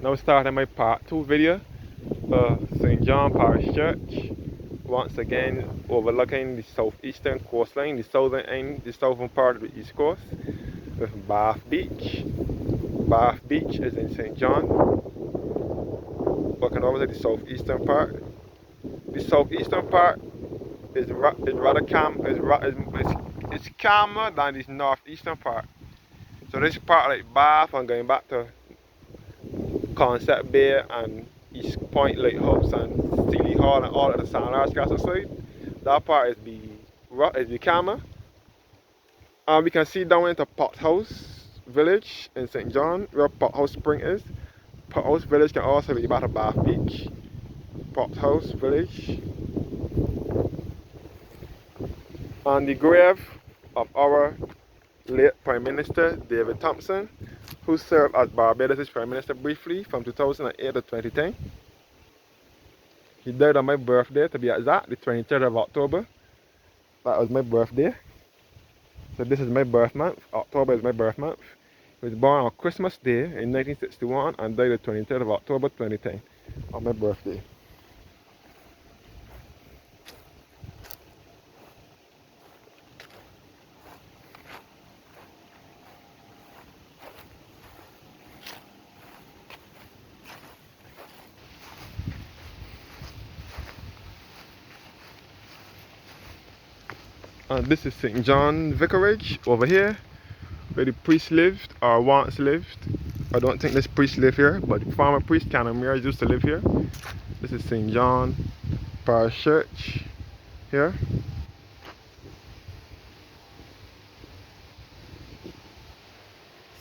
Now starting my part 2 video of St. John Parish Church. Once again overlooking the southeastern coastline, the southern end, the southern part of the east coast with Bath Beach. Bath Beach is in St. John. Looking over to the southeastern part. The southeastern part is rather calm, it's calmer than the northeastern part. So this part like Bath and going back to Concept Bay and East Point Lighthouse and Steely Hall and all of the Sandars Castle side. That part is the calmer. And we can see down into Pothouse Village in St. John, where Pothouse Spring is. Pothouse Village can also be about a Bath Beach. Pothouse Village. And the grave of our late Prime Minister David Thompson, who served as Barbados' Prime Minister briefly from 2008 to 2010. He died on my birthday, to be exact, the 23rd of October. That was my birthday. So this is my birth month. October is my birth month. He was born on Christmas Day in 1961 and died the 23rd of October 2010 on my birthday. And this is St. John Vicarage over here, where the priest lived or once lived. I don't think this priest lived here, but the former priest Canon Mears used to live here. This is St. John Parish Church here.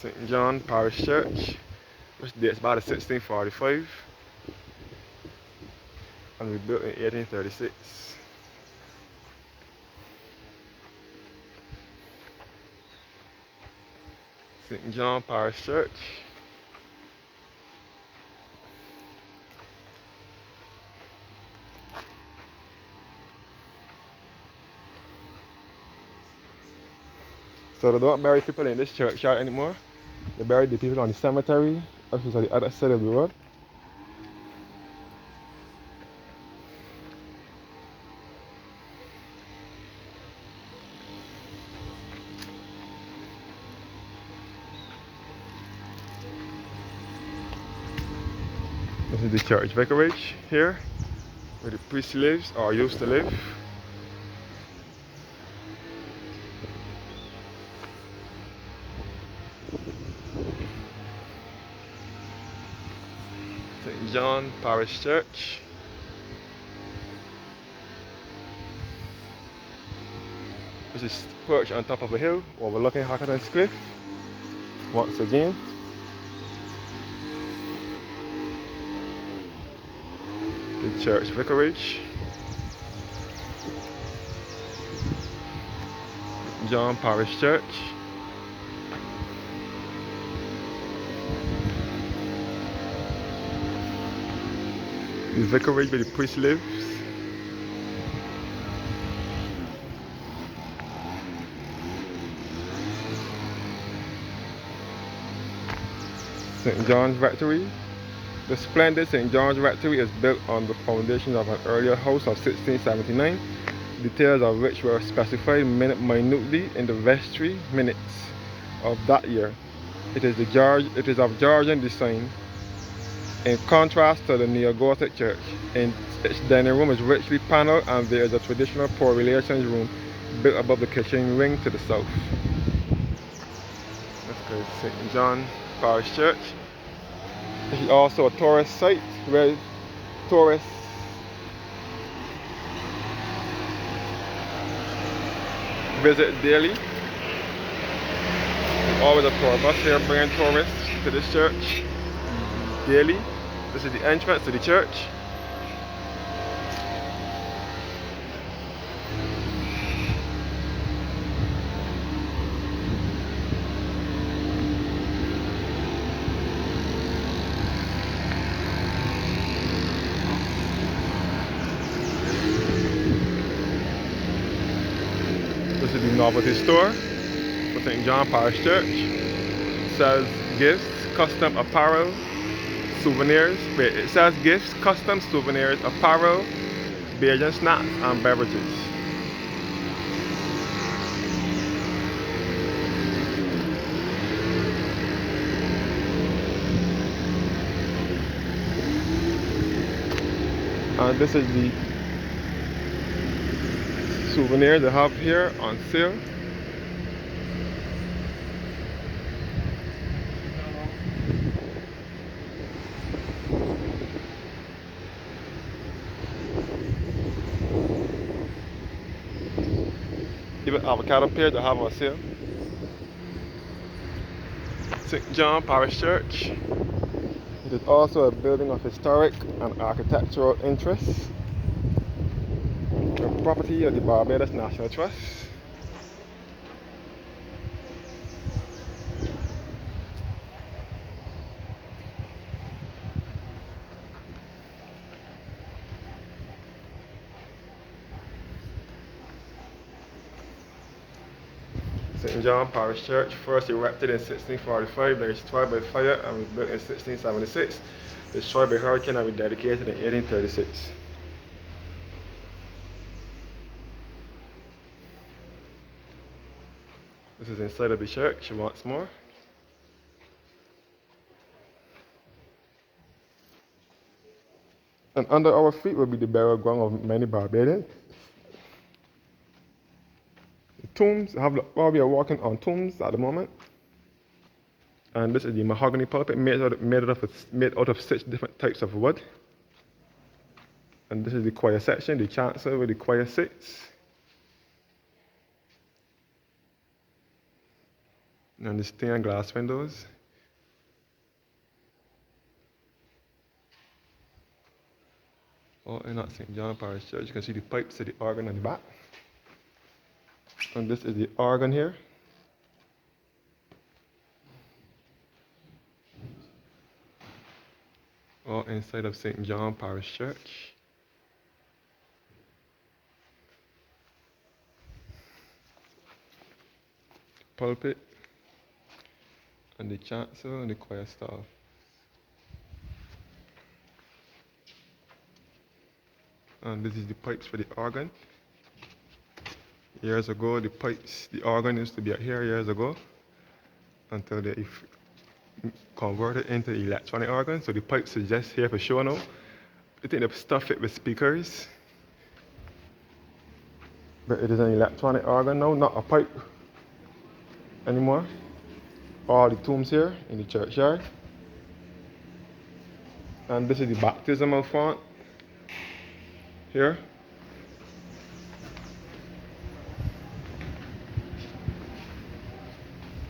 St. John Parish Church, which dates back to 1645 and was built in 1836. St. John Parish Church. So they don't bury people in this churchyard anymore. They bury the people on the cemetery, which is on the other side of the road. This is the church vicarage here, where the priest lives or used to live. St. John Parish Church. Which is perched on top of a hill overlooking Hackerton's Cliff. Once again. The church vicarage. John Parish Church. The vicarage where the priest lives. St. John's Rectory. The splendid St. John's Rectory is built on the foundation of an earlier house of 1679, details of which were specified minutely in the vestry minutes of that year. It is of Georgian design, in contrast to the neo-Gothic church. Its dining room is richly panelled and there is a traditional poor relations room built above the kitchen wing to the south. Let's go to St. John Parish Church. This is also a tourist site where tourists visit daily. There's always a tour bus here bringing tourists to this church daily. This is the entrance to the church. This is the novelty store for St. John Parish Church. It sells gifts, custom apparel, souvenirs. Wait, it says gifts, custom souvenirs, apparel, Bajan snacks, and beverages. And this is the souvenir they have here on sale. Even avocado pear they have on sale. St. John Parish Church. It is also a building of historic and architectural interest. A property of the Barbados National Trust. St. John Parish Church, first erected in 1645, destroyed by fire and rebuilt in 1676, destroyed by hurricane and rededicated in 1836. This is inside of the church once more. And under our feet will be the burial ground of many Barbadians. The tombs, we are walking on tombs at the moment. And this is the mahogany pulpit made out of 6 different types of wood. And this is the choir section, the chancel where the choir sits. And the stained glass windows. All in at St. John Parish Church. You can see the pipes of the organ on the back. And this is the organ here. All inside of St. John Parish Church. Pulpit. And the chancel and the choir staff. And this is the pipes for the organ. Years ago, the organ used to be out here years ago until they converted into electronic organ. So the pipes are just here for show now. I think they've stuffed it with speakers. But it is an electronic organ now, not a pipe anymore. All the tombs here in the churchyard. And this is the baptismal font here.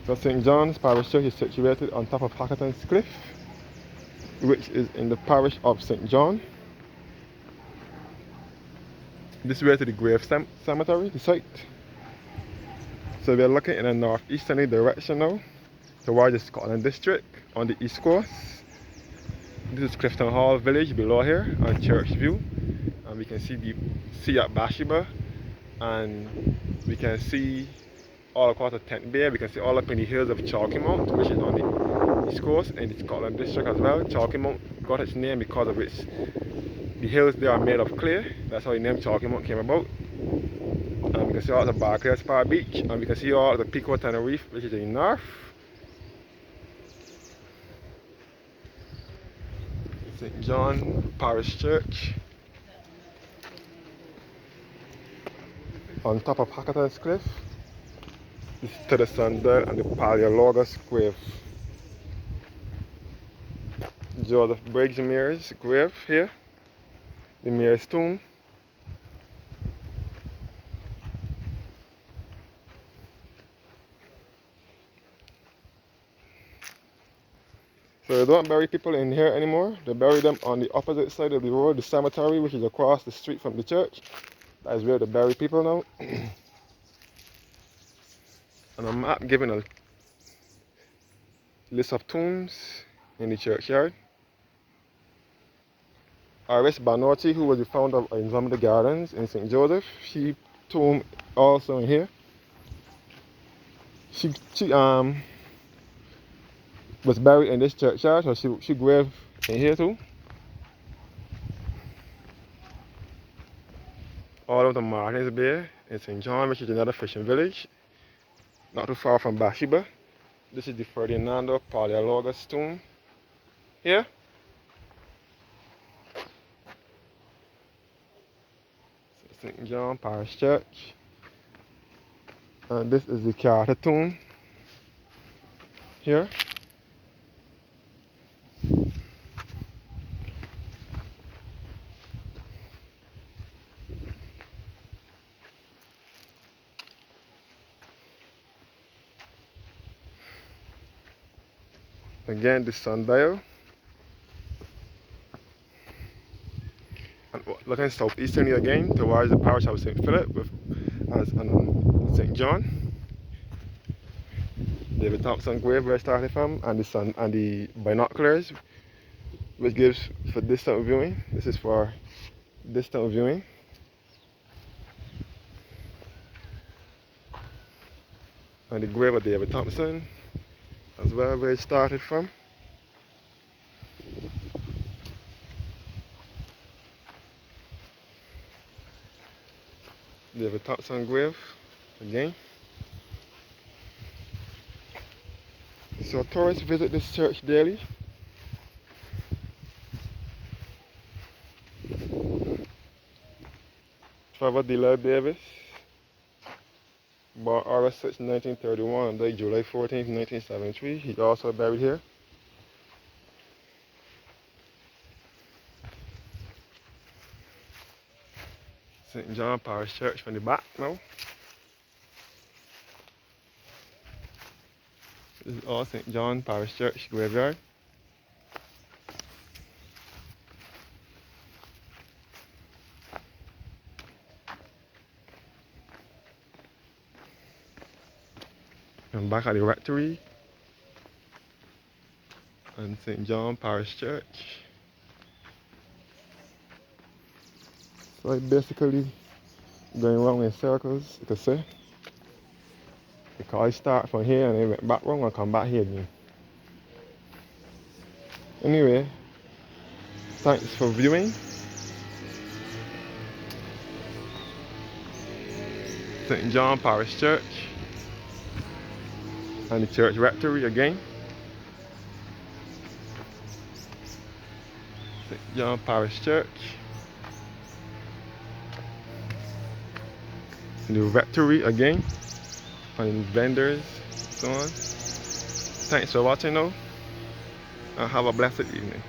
So St. John's Parish Church is situated on top of Hackerton's Cliff, which is in the parish of St. John. This way to the grave cemetery, the site. So we are looking in a northeasterly direction now, towards the Scotland district on the east coast. This is Clifton Hall village below here on Church View. And we can see the sea at Bathsheba, and we can see all across the Tent Bay. We can see all up in the hills of Chalky Mount, which is on the east coast in the Scotland district as well. Chalky Mount got its name because of its the hills there are made of clay. That's how the name Chalky Mount came about. And we can see all the Barclays Spa Beach, and we can see all the Pico Tenerife, which is in the north. St. John Parish Church on top of Hackerton's Cliff. This is to the sundial and the Paleologus grave. Joseph Briggs Mears grave here. The Mears tomb. So they don't bury people in here anymore. They bury them on the opposite side of the road, the cemetery, which is across the street from the church. That is where they bury people now. And a map giving a list of tombs in the churchyard. Iris Banotti, who was the founder of Ensemble Gardens in St. Joseph, she tomb also in here. She was buried in this churchyard, so she grave in here too. All of the Martins Bay in St. John, which is another fishing village, not too far from Bathsheba. This is the Ferdinando Paleologus tomb here. St. John Parish Church. And this is the Carter tomb here. Again, the sundial. And looking southeasterly again towards the parish of St. Philip with St. John. David Thompson grave where I started from, and the sun and the binoculars, which gives for distant viewing. This is for distant viewing. And the grave of David Thompson as well, where it started from. David Thompson grave again. So tourists visit this church daily. Trevor D. Davis, born August 6, 1931, died July 14, 1973. He's also buried here. St. John Parish Church from the back now. This is all St. John Parish Church graveyard. And back at the rectory and St. John Parish Church. So it's basically going around in circles, you could say. Because I start from here and then went back wrong and come back here again. Anyway, thanks for viewing. St. John Parish Church and the church rectory again. St. John Parish Church. The rectory again. And vendors, so on. Thanks for watching though, and have a blessed evening.